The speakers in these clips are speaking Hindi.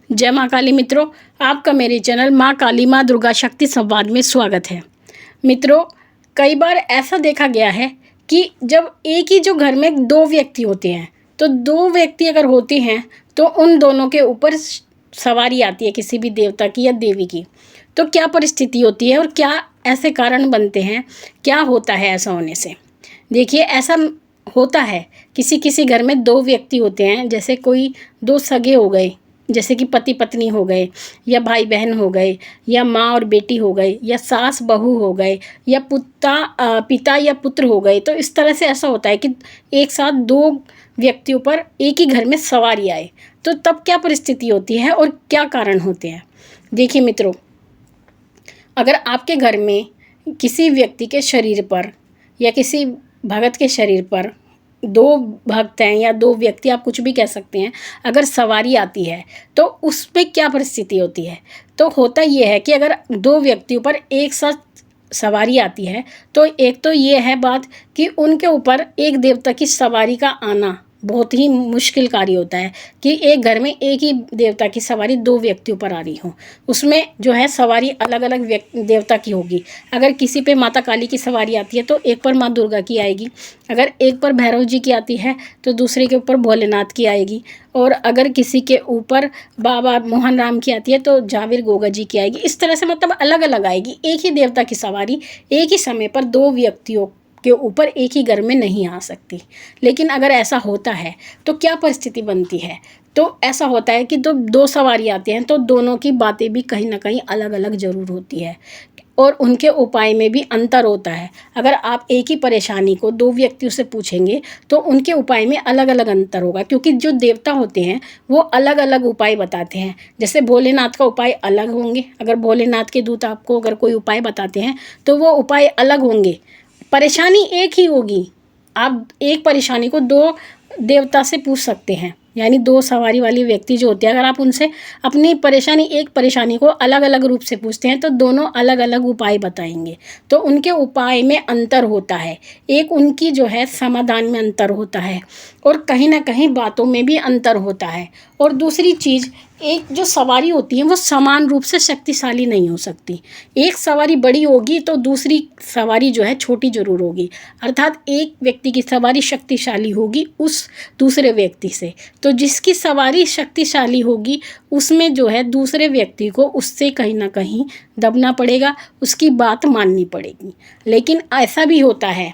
जय माँ काली मित्रों, आपका मेरे चैनल माँ काली माँ दुर्गा शक्ति संवाद में स्वागत है। मित्रों, कई बार ऐसा देखा गया है कि जब एक ही जो घर में दो व्यक्ति होते हैं, तो दो व्यक्ति अगर होते हैं तो उन दोनों के ऊपर सवारी आती है किसी भी देवता की या देवी की। तो क्या परिस्थिति होती है और क्या ऐसे कारण बनते हैं, क्या होता है ऐसा होने से। देखिए, ऐसा होता है किसी किसी घर में दो व्यक्ति होते हैं, जैसे कोई दो सगे हो गए, जैसे कि पति पत्नी हो गए, या भाई बहन हो गए, या माँ और बेटी हो गए, या सास बहू हो गए, या पिता या पुत्र हो गए। तो इस तरह से ऐसा होता है कि एक साथ दो व्यक्तियों पर एक ही घर में सवारी आए, तो तब क्या परिस्थिति होती है और क्या कारण होते हैं। देखिए मित्रों, अगर आपके घर में किसी व्यक्ति के शरीर पर या किसी भगत के शरीर पर दो भक्त हैं या दो व्यक्ति, आप कुछ भी कह सकते हैं, अगर सवारी आती है तो उस पे क्या परिस्थिति होती है। तो होता ये है कि अगर दो व्यक्तियों पर एक साथ सवारी आती है तो एक तो ये है बात कि उनके ऊपर एक देवता की सवारी का आना बहुत ही मुश्किल कार्य होता है कि एक घर में एक ही देवता की सवारी दो व्यक्तियों पर आ रही हो। उसमें जो है सवारी अलग अलग देवता की होगी। अगर किसी पे माता काली की सवारी आती है तो एक पर माँ दुर्गा की आएगी, अगर एक पर भैरव जी की आती है तो दूसरे के ऊपर भोलेनाथ की आएगी, और अगर किसी के ऊपर बाबा मोहन राम की आती है तो जावेर गोगा जी की आएगी। इस तरह से मतलब अलग अलग आएगी। एक ही देवता की सवारी एक ही समय पर दो व्यक्तियों के ऊपर एक ही घर में नहीं आ सकती। लेकिन अगर ऐसा होता है तो क्या परिस्थिति बनती है। तो ऐसा होता है कि तो दो सवारी आते हैं तो दोनों की बातें भी कहीं ना कहीं अलग अलग ज़रूर होती है और उनके उपाय में भी अंतर होता है। अगर आप एक ही परेशानी को दो व्यक्तियों से पूछेंगे तो उनके उपाय में अलग अलग अंतर होगा, क्योंकि जो देवता होते हैं वो अलग अलग उपाय बताते हैं। जैसे भोलेनाथ का उपाय अलग होंगे, अगर भोलेनाथ के दूत आपको अगर कोई उपाय बताते हैं तो वो उपाय अलग होंगे, परेशानी एक ही होगी। आप एक परेशानी को दो देवता से पूछ सकते हैं, यानी दो सवारी वाली व्यक्ति जो होते हैं, अगर आप उनसे अपनी परेशानी एक परेशानी को अलग अलग रूप से पूछते हैं तो दोनों अलग अलग उपाय बताएंगे। तो उनके उपाय में अंतर होता है, एक उनकी जो है समाधान में अंतर होता है और कहीं ना कहीं बातों में भी अंतर होता है। और दूसरी चीज़, एक जो सवारी होती है वो समान रूप से शक्तिशाली नहीं हो सकती। एक सवारी बड़ी होगी तो दूसरी सवारी जो है छोटी जरूर होगी, अर्थात एक व्यक्ति की सवारी शक्तिशाली होगी उस दूसरे व्यक्ति से। तो जिसकी सवारी शक्तिशाली होगी उसमें जो है दूसरे व्यक्ति को उससे कहीं ना कहीं दबना पड़ेगा, उसकी बात माननी पड़ेगी। लेकिन ऐसा भी होता है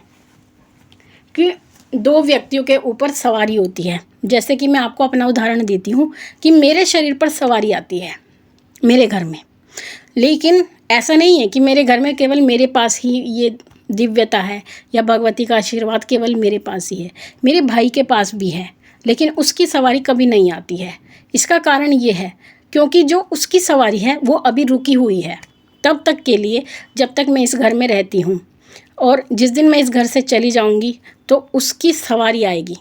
कि दो व्यक्तियों के ऊपर सवारी होती है। जैसे कि मैं आपको अपना उदाहरण देती हूँ कि मेरे शरीर पर सवारी आती है मेरे घर में, लेकिन ऐसा नहीं है कि मेरे घर में केवल मेरे पास ही ये दिव्यता है या भगवती का आशीर्वाद केवल मेरे पास ही है। मेरे भाई के पास भी है, लेकिन उसकी सवारी कभी नहीं आती है। इसका कारण ये है क्योंकि जो उसकी सवारी है वो अभी रुकी हुई है तब तक के लिए जब तक मैं इस घर में रहती हूँ, और जिस दिन मैं इस घर से चली जाऊँगी तो उसकी सवारी आएगी।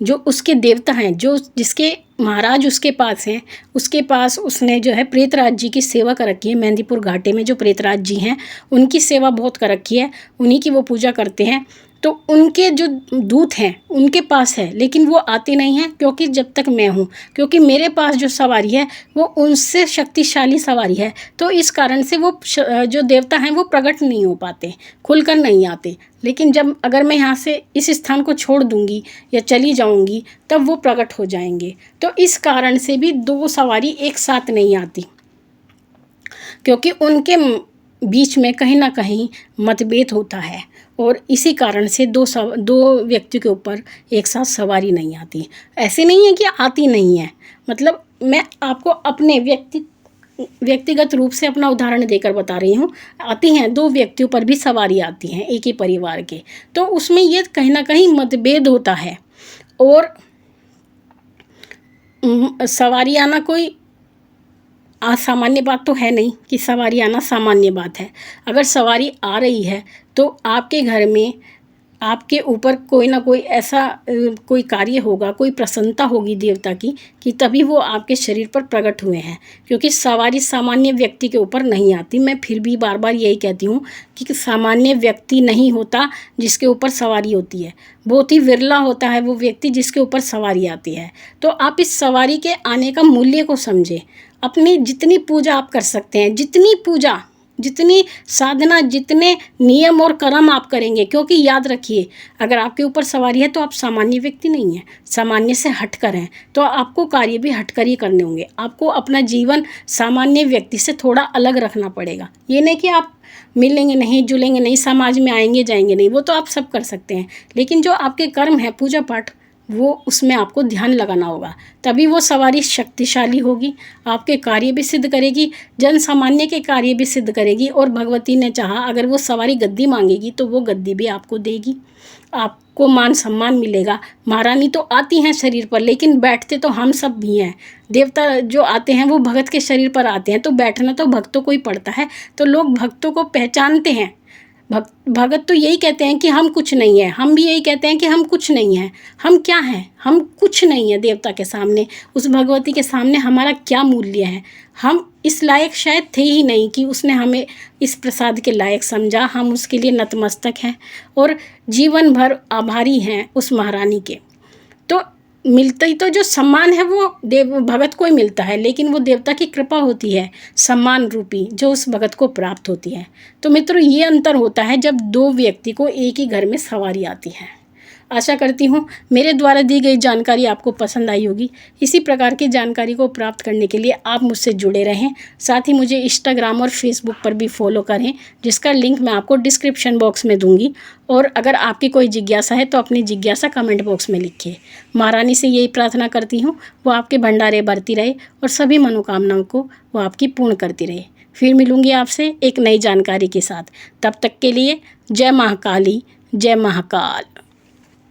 जो उसके देवता हैं, जो जिसके महाराज उसके पास हैं, उसके पास उसने जो है प्रेतराज जी की सेवा कर रखी है। मेहंदीपुर घाटे में जो प्रेतराज जी हैं उनकी सेवा बहुत कर रखी है, उन्हीं की वो पूजा करते हैं। तो उनके जो दूत हैं उनके पास है, लेकिन वो आते नहीं हैं क्योंकि जब तक मैं हूँ, क्योंकि मेरे पास जो सवारी है वो उनसे शक्तिशाली सवारी है। तो इस कारण से वो जो देवता हैं वो प्रकट नहीं हो पाते, खुलकर नहीं आते। लेकिन जब अगर मैं यहाँ से इस स्थान को छोड़ दूँगी या चली जाऊँगी तब वो प्रकट हो जाएंगे। तो इस कारण से भी दो सवारी एक साथ नहीं आती, क्योंकि उनके बीच में कहीं ना कहीं मतभेद होता है और इसी कारण से दो व्यक्ति के ऊपर एक साथ सवारी नहीं आती। ऐसे नहीं है कि आती नहीं है, मतलब मैं आपको अपने व्यक्तिगत रूप से अपना उदाहरण देकर बता रही हूँ। आती हैं, दो व्यक्तियों पर भी सवारी आती हैं एक ही परिवार के, तो उसमें ये कहीं ना कहीं मतभेद होता है। और सवारी आना कोई असामान्य बात तो है नहीं कि सवारी आना सामान्य बात है। अगर सवारी आ रही है तो आपके घर में आपके ऊपर कोई ना कोई ऐसा कोई कार्य होगा, कोई प्रसन्नता होगी देवता की, कि तभी वो आपके शरीर पर प्रकट हुए हैं। क्योंकि सवारी सामान्य व्यक्ति के ऊपर नहीं आती। मैं फिर भी बार बार यही कहती हूँ कि सामान्य व्यक्ति नहीं होता जिसके ऊपर सवारी होती है, बहुत ही विरला होता है वो व्यक्ति जिसके ऊपर सवारी आती है। तो आप इस सवारी के आने का मूल्य को समझें। अपनी जितनी पूजा आप कर सकते हैं, जितनी पूजा, जितनी साधना, जितने नियम और कर्म आप करेंगे, क्योंकि याद रखिए, अगर आपके ऊपर सवारी है तो आप सामान्य व्यक्ति नहीं हैं, सामान्य से हटकर हैं। तो आपको कार्य भी हटकर ही करने होंगे। आपको अपना जीवन सामान्य व्यक्ति से थोड़ा अलग रखना पड़ेगा। ये नहीं कि आप मिलेंगे नहीं, जुलेंगे नहीं, समाज में आएंगे जाएंगे नहीं, वो तो आप सब कर सकते हैं। लेकिन जो आपके कर्म है, पूजा पाठ, वो उसमें आपको ध्यान लगाना होगा। तभी वो सवारी शक्तिशाली होगी, आपके कार्य भी सिद्ध करेगी, जन सामान्य के कार्य भी सिद्ध करेगी। और भगवती ने चाहा अगर वो सवारी गद्दी मांगेगी तो वो गद्दी भी आपको देगी, आपको मान सम्मान मिलेगा। महारानी तो आती हैं शरीर पर, लेकिन बैठते तो हम सब भी हैं। देवता जो आते हैं वो भगत के शरीर पर आते हैं, तो बैठना तो भक्तों को ही पड़ता है। तो लोग भक्तों को पहचानते हैं। भगत तो यही कहते हैं कि हम कुछ नहीं है, हम भी यही कहते हैं कि हम कुछ नहीं हैं। हम क्या हैं? हम कुछ नहीं है देवता के सामने, उस भगवती के सामने हमारा क्या मूल्य है? हम इस लायक शायद थे ही नहीं कि उसने हमें इस प्रसाद के लायक समझा। हम उसके लिए नतमस्तक हैं और जीवन भर आभारी हैं उस महारानी के। तो मिलता ही तो जो सम्मान है वो देव भगत को ही मिलता है, लेकिन वो देवता की कृपा होती है सम्मान रूपी, जो उस भगत को प्राप्त होती है। तो मित्रों, ये अंतर होता है जब दो व्यक्ति को एक ही घर में सवारी आती है। आशा करती हूँ मेरे द्वारा दी गई जानकारी आपको पसंद आई होगी। इसी प्रकार की जानकारी को प्राप्त करने के लिए आप मुझसे जुड़े रहें। साथ ही मुझे इंस्टाग्राम और फेसबुक पर भी फॉलो करें, जिसका लिंक मैं आपको डिस्क्रिप्शन बॉक्स में दूंगी। और अगर आपकी कोई जिज्ञासा है तो अपनी जिज्ञासा कमेंट बॉक्स में लिखिए। महारानी से यही प्रार्थना करती हूँ वो आपके भंडारे भरती रहे और सभी मनोकामनाओं को वो आपकी पूर्ण करती रहे। फिर मिलूँगी आपसे एक नई जानकारी के साथ। तब तक के लिए जय महाकाली, जय महाकाल।